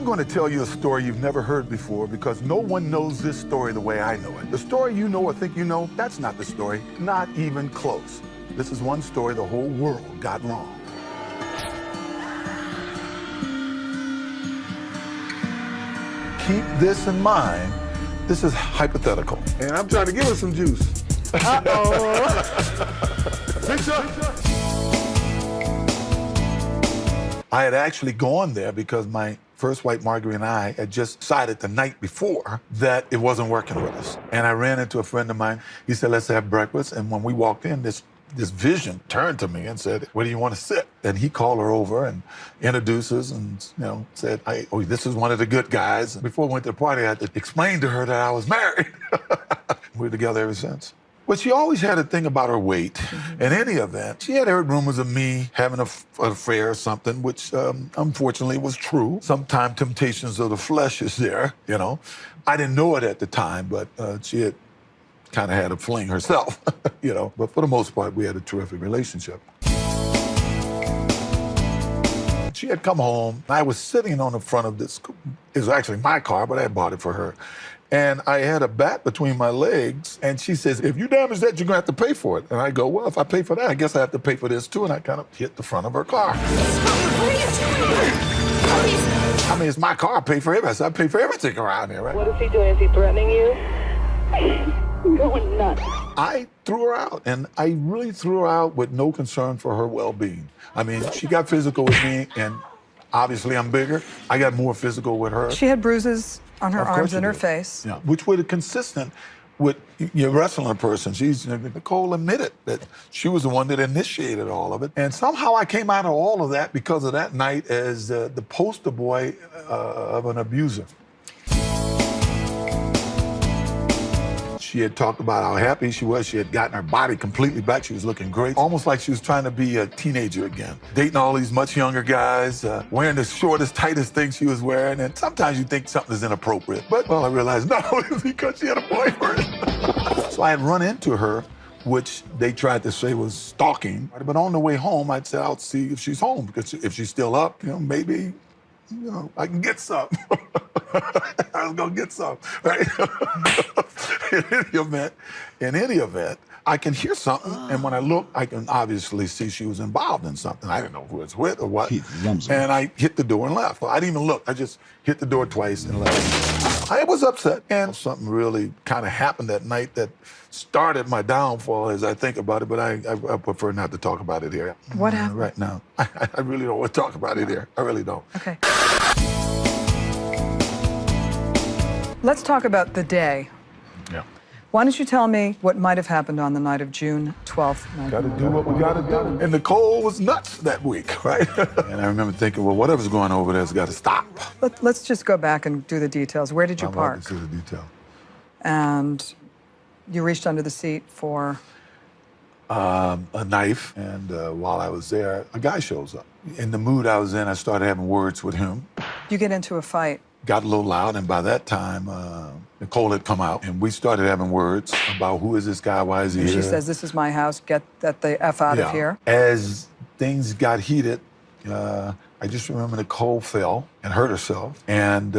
I'm going to tell you a story you've never heard before because no one knows this story the way I know it. The story you know or think you know, that's not the story, not even close. This is one story the whole world got wrong. Keep this in mind. This is hypothetical. And I'm trying to give us some juice. I had actually gone there because my first wife, Marguerite, and I had just decided the night before that it wasn't working with us. And I ran into a friend of mine. He said, let's have breakfast. And when we walked in, this vision turned to me and said, where do you want to sit? And he called her over and introduced us and, said, this is one of the good guys. And before we went to the party, I had to explain to her that I was married. We're together ever since. But she always had a thing about her weight. In any event, she had heard rumors of me having an affair or something, which unfortunately was true. Sometimes temptations of the flesh is there, I didn't know it at the time, but she had kind of had a fling herself, But for the most part, we had a terrific relationship. She had come home. I was sitting on the front of this. It was actually my car, but I had bought it for her. And I had a bat between my legs, and she says, if you damage that, you're gonna have to pay for it. And I go, well, if I pay for that, I guess I have to pay for this too. And I kind of hit the front of her car. What are you doing? I mean, it's my car, I pay for everything. So I pay for everything around here, right? What is he doing? Is he threatening you? Going nuts. I threw her out, and I really threw her out with no concern for her well-being. I mean, she got physical with me, and obviously I'm bigger. I got more physical with her. She had bruises on her arms and her face. Yeah, which were consistent with your wrestling person. Nicole admitted that she was the one that initiated all of it. And somehow I came out of all of that because of that night as the poster boy of an abuser. She had talked about how happy she was. She had gotten her body completely back. She was looking great, almost like she was trying to be a teenager again. Dating all these much younger guys, wearing the shortest, tightest thing she was wearing. And sometimes you think something is inappropriate. But, well, I realized, no, it was because she had a boyfriend. So I had run into her, which they tried to say was stalking. But on the way home, I'd say, I'll see if she's home. Because if she's still up, maybe, I can get some. I was gonna get some, right? In any event, I can hear something, and when I look, I can obviously see she was involved in something. I didn't know who it was with or what. And I hit the door and left. Well, I didn't even look. I just hit the door twice and left. I was upset, and something really kind of happened that night that started my downfall as I think about it, but I prefer not to talk about it here. What happened? Right now. I really don't want to talk about it here. I really don't. Okay. Let's talk about the day. Yeah. Why don't you tell me what might have happened on the night of June 12th? Gotta do what we gotta do. And Nicole was nuts that week, right? And I remember thinking, well, whatever's going over there's gotta stop. Let's just go back and do the details. Where did you park? I'd like to see the detail. And you reached under the seat for? A knife, and while I was there, a guy shows up. In the mood I was in, I started having words with him. You get into a fight. Got a little loud, and by that time, Nicole had come out, and we started having words about who is this guy, why is he here? She says, this is my house, get the F out of here. As things got heated, I just remember Nicole fell and hurt herself, and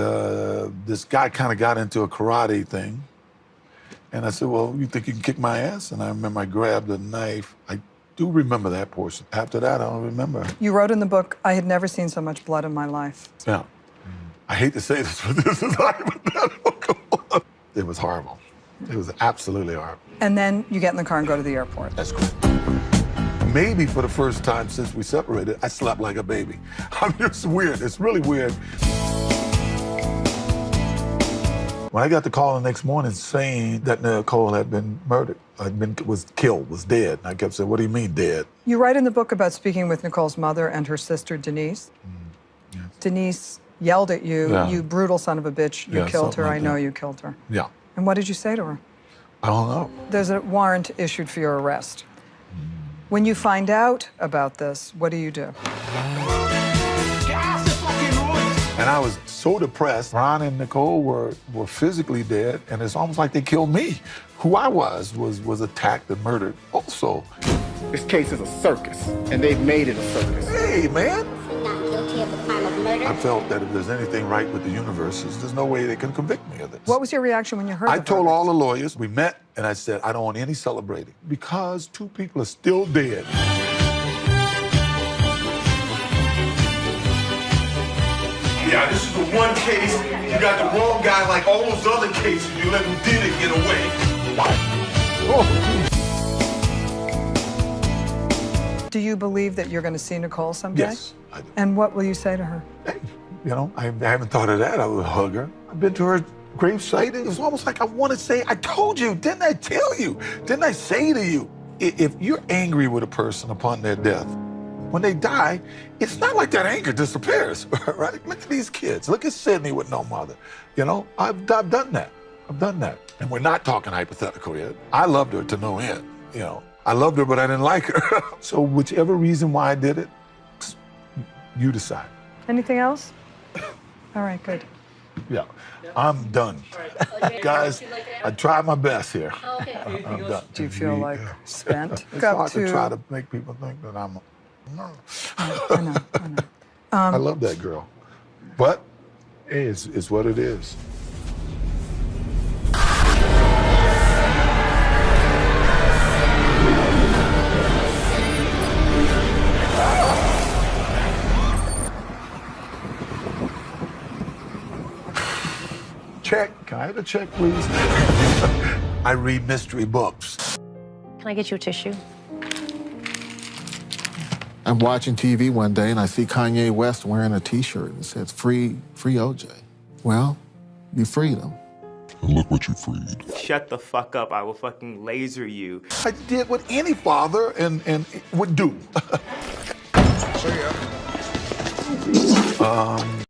this guy kind of got into a karate thing. And I said, well, you think you can kick my ass? And I remember I grabbed a knife. I do remember that portion. After that, I don't remember. You wrote in the book, I had never seen so much blood in my life. Yeah. I hate to say this, but this is hypothetical. It was horrible. It was absolutely horrible. And then you get in the car and go to the airport. That's correct. Maybe for the first time since we separated, I slept like a baby. I mean, it's weird. It's really weird. When I got the call the next morning saying that Nicole had been murdered, was killed, was dead, and I kept saying, what do you mean dead? You write in the book about speaking with Nicole's mother and her sister, Denise. Yes. Denise yelled at you, Yeah. you brutal son of a bitch, you killed her, like I know that. you killed her. Yeah. And what did you say to her? I don't know. There's a warrant issued for your arrest. When you find out about this, what do you do? And I was so depressed. Ron and Nicole were physically dead, and it's almost like they killed me. Who I was attacked and murdered also. This case is a circus, and they've made it a circus. Hey, man. Not guilty of the crime of murder. I felt that if there's anything right with the universe, there's no way they can convict me of this. What was your reaction when you heard I the told verdict? all the lawyers, we met, and I said, I don't want any celebrating because 2 people are still dead. Yeah, this is the one case you got the wrong guy like all those other cases. You let who did it get away. Do you believe that you're going to see Nicole someday? Yes, I do. And what will you say to her? Hey, you know, I haven't thought of that. I would hug her. I've been to her gravesite. It's almost like I want to say, I told you, didn't I tell you? Didn't I say to you? If you're angry with a person upon their death, when they die, it's not like that anger disappears, right? Look at these kids. Look at Sydney with no mother. You know, I've done that. I've done that. And we're not talking hypothetical yet. I loved her to no end, you know. I loved her, but I didn't like her. So whichever reason why I did it, you decide. Anything else? All right, good. Yeah, I'm done. Guys, I tried my best here. I'm done. Do you feel like spent? It's hard to try to make people think that I'm I know. I love that girl. But hey, it's what it is. Check. Can I have a check, please? I read mystery books. Can I get you a tissue? I'm watching TV one day and I see Kanye West wearing a T-shirt that says "Free OJ." Well, you freed him. And look what you freed. Shut the fuck up, I will fucking laser you. I did what any father and would do.